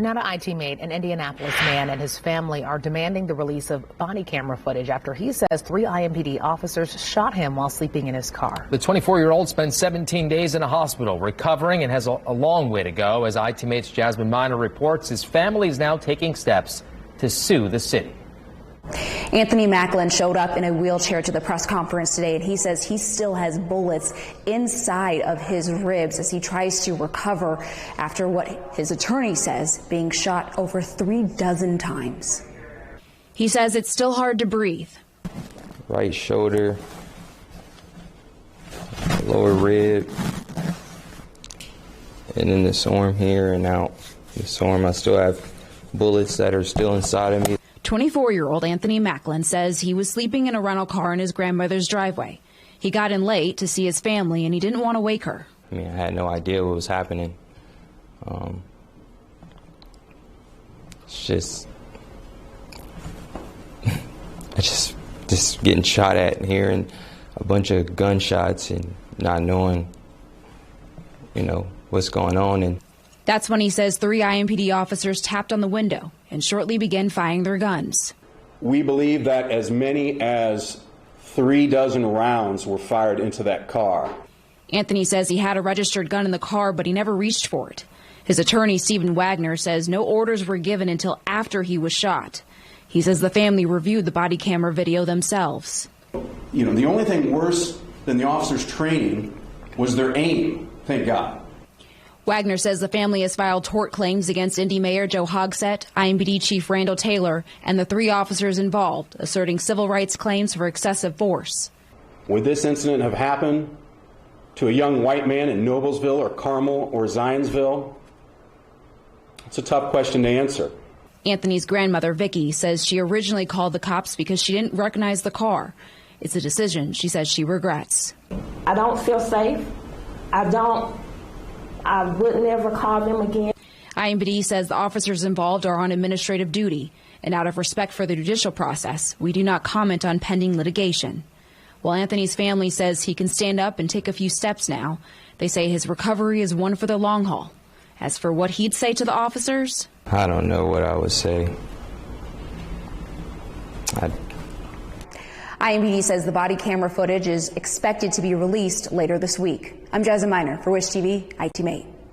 Now to IT Mate, an Indianapolis man and his family are demanding the release of body camera footage after he says 3 IMPD officers shot him while sleeping in his car. The 24-year-old spent 17 days in a hospital recovering and has a long way to go. As IT Mate's Jasmine Miner reports, his family is now taking steps to sue the city. Anthony Macklin showed up in a wheelchair to the press conference today, and he says he still has bullets inside of his ribs as he tries to recover after what his attorney says being shot over 36 times. He says it's still hard to breathe. Right shoulder, lower rib, and then this arm here and out. This arm, I still have bullets that are still inside of me. 24-year-old Anthony Macklin says he was sleeping in a rental car in his grandmother's driveway. He got in late to see his family, and he didn't want to wake her. I mean, I had no idea what was happening. It's just, just getting shot at and hearing a bunch of gunshots and not knowing, what's going on. And that's when he says 3 IMPD officers tapped on the window and shortly began firing their guns. We believe that as many as 36 rounds were fired into that car. Anthony says he had a registered gun in the car, but he never reached for it. His attorney, Stephen Wagner, says no orders were given until after he was shot. He says the family reviewed the body camera video themselves. The only thing worse than the officers' training was their aim, thank God. Wagner says the family has filed tort claims against Indy Mayor Joe Hogsett, IMPD Chief Randall Taylor, and the 3 officers involved, asserting civil rights claims for excessive force. Would this incident have happened to a young white man in Noblesville or Carmel or Zionsville? It's a tough question to answer. Anthony's grandmother, Vicky, says she originally called the cops because she didn't recognize the car. It's a decision she says she regrets. I don't feel safe. I would never call them again. IMPD says the officers involved are on administrative duty, and out of respect for the judicial process, we do not comment on pending litigation. While Anthony's family says he can stand up and take a few steps now, they say his recovery is one for the long haul. As for what he'd say to the officers, I don't know what I would say. IMPD says the body camera footage is expected to be released later this week. I'm Jasmine Miner for Wish TV, IT Mate.